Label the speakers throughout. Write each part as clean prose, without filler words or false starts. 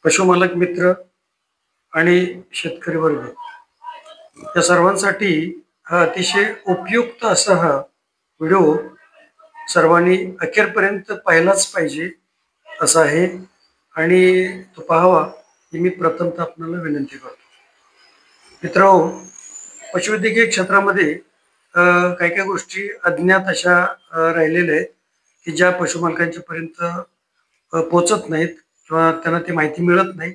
Speaker 1: पशुमालक मित्र आणि शेतकरी वर्ग या सर्वांसाठी हा अतिशय उपयुक्त असा हा व्हिडिओ सर्वांनी अखेरपर्यंत पाहिलाच पाहिजे असा आहे आणि तो पाहावा ही मी प्रथमतः आपल्याला विनंती करतो. मित्रांनो, पशुवैद्यकीय क्षेत्रामध्ये काही काही गोष्टी अज्ञात अशा राहिलेल्या आहेत की ज्या पशुमालकांच्या पर्यंत पोचत नाहीत किंवा त्यांना ती माहिती मिळत नाही.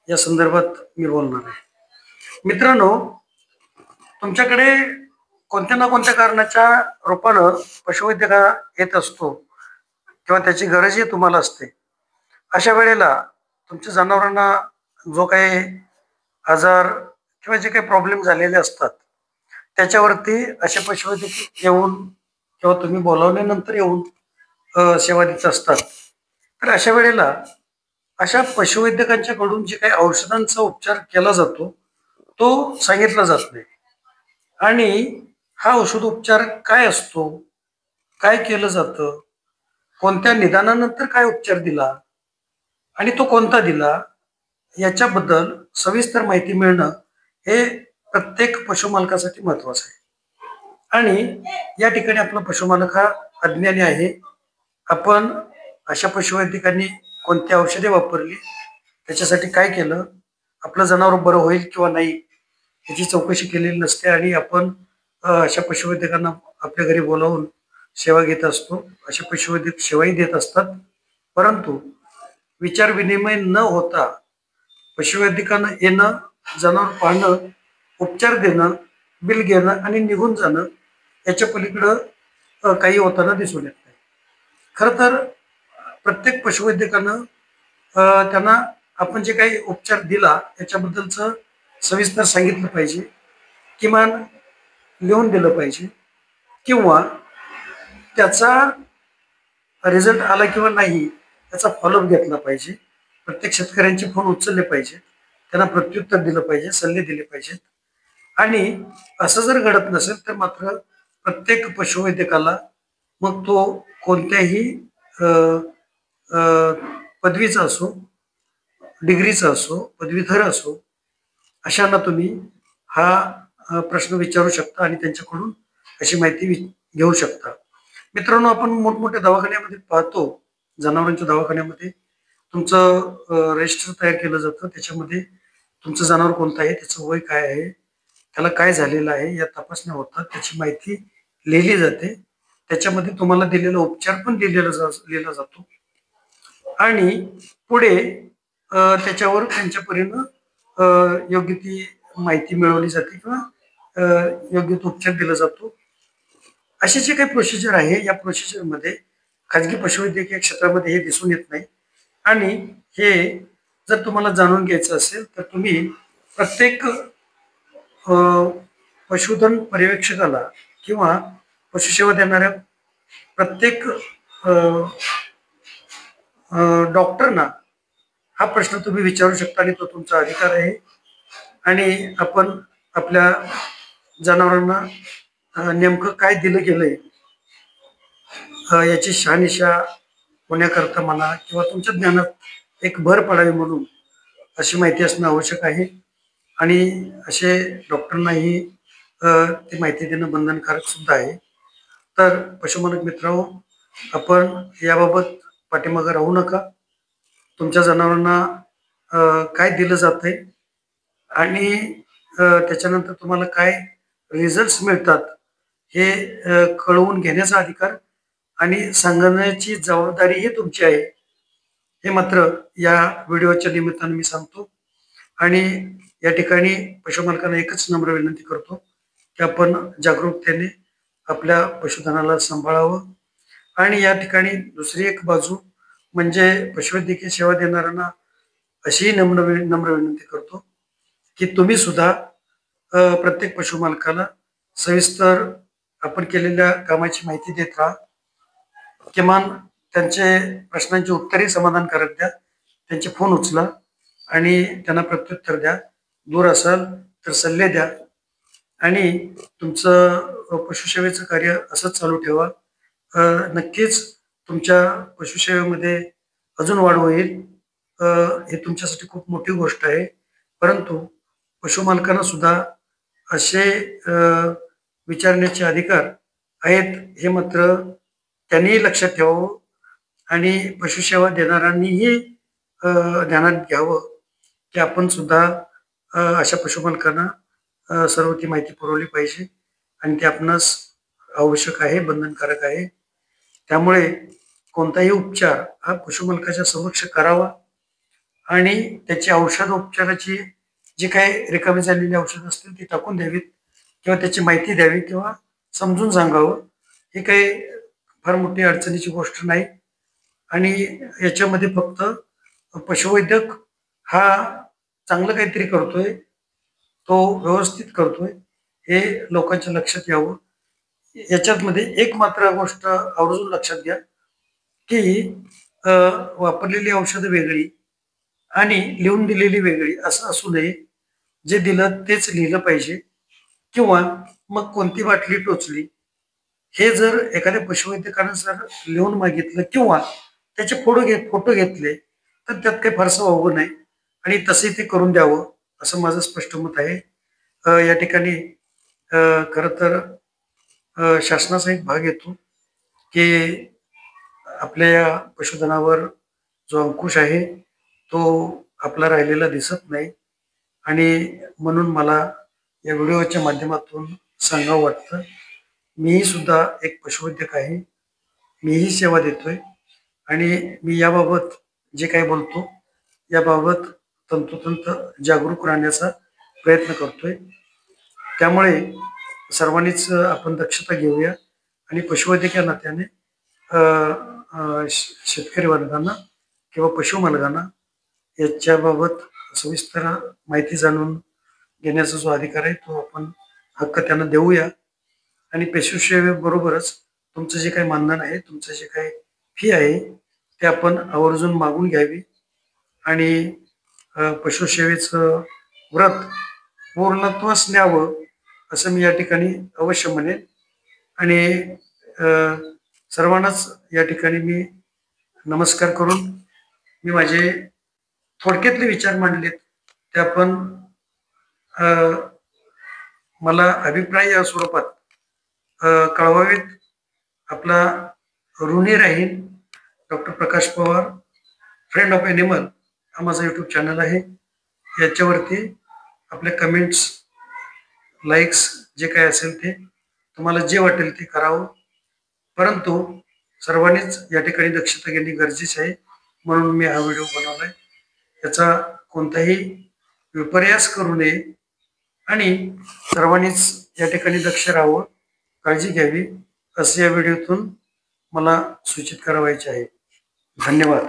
Speaker 1: या संदर्भात मी बोलणार आहे. मित्रांनो, तुमच्याकडे कोणत्या ना कोणत्या कारणाच्या रूपानं पशुवैद्यक येत असतो किंवा त्याची गरजही तुम्हाला असते. अशा वेळेला तुमच्या जनावरांना जो काही आजार किंवा जे काही प्रॉब्लेम झालेले असतात त्याच्यावरती असे पशुवैद्यक येऊन किंवा तुम्ही बोलावल्यानंतर येऊन सेवा देत असतात. तर अशा वेळेला अशा पशुवैद्यकांच्याकडून जे काही औषधांचा उपचार केला जातो तो सांगितला जात नाही. आणि हा औषधोपचार काय असतो, काय केलं जातं, कोणत्या निदानानंतर काय उपचार दिला आणि तो कोणता दिला याच्याबद्दल सविस्तर माहिती मिळणं हे प्रत्येक पशुमालकासाठी महत्वाचं आहे. आणि या ठिकाणी आपला पशुमालक हा अज्ञानी आहे. आपण अशा पशुवैद्यकांनी कोणती औषधे वापरली, त्याच्यासाठी काय केलं, आपलं जनावर बरं होईल किंवा नाही याची चौकशी केलेली नसते आणि आपण अशा पशुवैद्यकांना आपल्या घरी बोलावून सेवा घेत असतो. अशा पशुवैद्यक सेवाही देत असतात. परंतु विचार विनिमय न होता पशुवैद्यकांना येणं, जनावर पाहणं, उपचार देणं, बिल घेणं आणि निघून जाणं याच्या पलीकडं काही होताना दिसून येत नाही. खरं तर प्रत्येक पशुवैद्यकानं त्यांना आपण जे काही उपचार दिला याच्याबद्दलचं सविस्तर सांगितलं पाहिजे, किमान लिहून दिलं पाहिजे किंवा त्याचा रिझल्ट आला किंवा नाही त्याचा फॉलोअप घेतला पाहिजे. प्रत्येक शेतकऱ्यांचे फोन उचलले पाहिजे, त्यांना प्रत्युत्तर दिलं पाहिजे, सल्ले दिले पाहिजेत. आणि असं जर घडत नसेल तर मात्र प्रत्येक पशुवैद्यकाला मग तो कोणत्याही पदवीचा असो, डिग्रीचा असो, पदवीधर असो, अशांना तुम्ही हा प्रश्न विचारू शकता आणि त्यांच्याकडून अशी माहिती घेऊ शकता. मित्रांनो, आपण मोठमोठ्या दवाखान्यामध्ये पाहतो, जनावरांच्या दवाखान्यामध्ये तुमचं रजिस्टर तयार केलं जातं. त्याच्यामध्ये तुमचं जनावर कोणतं आहे, त्याचं वय काय आहे, त्याला काय झालेलं आहे या तपासण्या होतात, त्याची माहिती लिहिली जाते. त्याच्यामध्ये तुम्हाला दिलेला उपचार पण लिहिला जातो आणि पुढे त्याच्यावर त्यांच्या परीनं योग्य ती माहिती मिळवली जाते किंवा योग्य तो उपचार दिला जातो. अशी जी काही प्रोसिजर आहे या प्रोसिजरमध्ये खाजगी पशुवैद्यकीय क्षेत्रामध्ये हे दिसून येत नाही. आणि हे जर तुम्हाला जाणून घ्यायचं असेल तर तुम्ही प्रत्येक पशुधन पर्यवेक्षकाला किंवा पशुसेवा देणाऱ्या प्रत्येक डॉक्टरना हा प्रश्न तुम्ही विचारू शकता आणि तो तुमचा अधिकार आहे. आणि आपण आपल्या जनावरांना नेमकं काय दिलं गेलंय याची शहानिशा होण्याकरता म्हणा किंवा तुमच्या ज्ञानात एक भर पडावी म्हणून अशी माहिती असणं आवश्यक आहे. आणि असे डॉक्टरांनाही ती माहिती देणं बंधनकारक सुद्धा आहे. तर पशुमालक मित्रांनो, आपण याबाबत पाठीमागं राहू नका. तुमच्या जनावरांना काय दिलं जातंय आणि त्याच्यानंतर तुम्हाला काय रिझल्ट्स मिळतात हे कळवून घेण्याचा अधिकार आणि सांगण्याची जबाबदारी ही तुमची आहे, हे मात्र या व्हिडिओच्या निमित्तानं मी सांगतो. आणि या ठिकाणी पशुमालकांना एकच नम्र विनंती करतो की आपण जागरूकतेने आपल्या पशुधनाला सांभाळावं. आणि या ठिकाणी दुसरी एक बाजू म्हणजे पशुवैद्यकीय सेवा देणाऱ्यांना अशी नम्र विनंती करतो की तुम्ही सुद्धा प्रत्येक पशुमालकाला सविस्तर आपण केलेल्या कामाची माहिती देत राहा. किमान त्यांचे प्रश्नांची उत्तरे समाधानकारक द्या, त्यांचे फोन उचला आणि त्यांना प्रत्युत्तर द्या. दूर असाल तर सल्ले द्या आणि तुमचं पशुसेवेचं कार्य असंच चालू ठेवा. नक्कीच तुमच्या पशुसेवेमध्ये अजून वाढ होईल. हे तुमच्यासाठी खूप मोठी गोष्ट आहे. परंतु पशुमालकांना सुद्धा असे विचारण्याचे अधिकार आहेत हे मात्र त्यांनीही लक्षात ठेवावं आणि पशुसेवा देणाऱ्यांनीही ध्यानात घ्यावं की आपण सुद्धा अशा पशुपालकांना सर्व ती माहिती पुरवली पाहिजे आणि ते आपणास आवश्यक आहे, बंधनकारक आहे. त्यामुळे कोणताही उपचार हा पशुपालकाच्या समक्ष करावा आणि त्याची औषधोपचाराची जी काही रिकामी झालेली औषधं असतील ती टाकून द्यावीत किंवा त्याची माहिती द्यावी किंवा समजून सांगावं. ही काही फार मोठी अडचणीची गोष्ट नाही आणि याच्यामध्ये फक्त पशुवैद्यक हा चांगलं काहीतरी करतोय, तो व्यवस्थित करतोय हे लोकांच्या लक्षात यावं. याच्यामध्ये एक मात्र गोष्ट आवर्जून लक्षात घ्या की वापरलेली औषधं वेगळी आणि लिहून दिलेली वेगळी असं असू नये. जे दिलं तेच लिहिलं पाहिजे किंवा मग कोणती बाटली टोचली हे जर एखाद्या पशुवैद्यकानं जर लिहून मागितलं किंवा त्याचे फोटो घेतले तर त्यात काही फारसं वावगं नाही आणि तसंही ते करून द्यावं असं माझं स्पष्ट मत आहे. या ठिकाणी खरं तर शासनाचा एक भाग येतो की आपल्या या पशुधनावर जो अंकुश आहे तो आपला राहिलेला दिसत नाही आणि म्हणून मला या व्हिडिओच्या माध्यमातून सांगावं वाटतं. मीही सुद्धा एक पशुवैद्यक आहे, मीही सेवा देतोय आणि मी याबाबत जे काही बोलतो याबाबत तंतोतंत जागरूक राहण्याचा प्रयत्न करतोय. त्यामुळे सर्वांनीच आपण दक्षता घेऊया आणि पशुवैद्यक या नात्याने शेतकरी वर्गांना किंवा पशुमालकांना याच्याबाबत सविस्तर माहिती जाणून घेण्याचा जो अधिकार आहे तो आपण हक्क त्यांना देऊया आणि पशुसेवेबरोबरच तुमचं जे काही मानधन आहे, तुमचं जे काही फी आहे ते आपण आवर्जून मागून घ्यावी आणि पशुसेवेचं व्रत पूर्णत्वास न्यावं असं मी या ठिकाणी अवश्य म्हणेन आणि सर्वांनाच या ठिकाणी मी नमस्कार करून मी माझे थोडक्यातले विचार मांडलेत ते आपण मला अभिप्राय या स्वरूपात कळवावेत. आपला ऋणी राहील doctor Prakash Pawar, friend of animal हा माझा यूट्यूब चॅनल आहे. याच्यावरती आपले कमेंट्स, लाईक्स जे काय असेल ते तुम्हाला जे वाटेल ते करावं. परंतु सर्वांनीच या ठिकाणी दक्षता घेणे गरजेचे आहे म्हणून मी हा व्हिडिओ बनवलाय. याचा कोणताही विपर्यास करू नये आणि सर्वांनीच या ठिकाणी दक्ष राहावं, काळजी घ्यावी असे या व्हिडिओतून मला सूचित करावायचे आहे. धन्यवाद.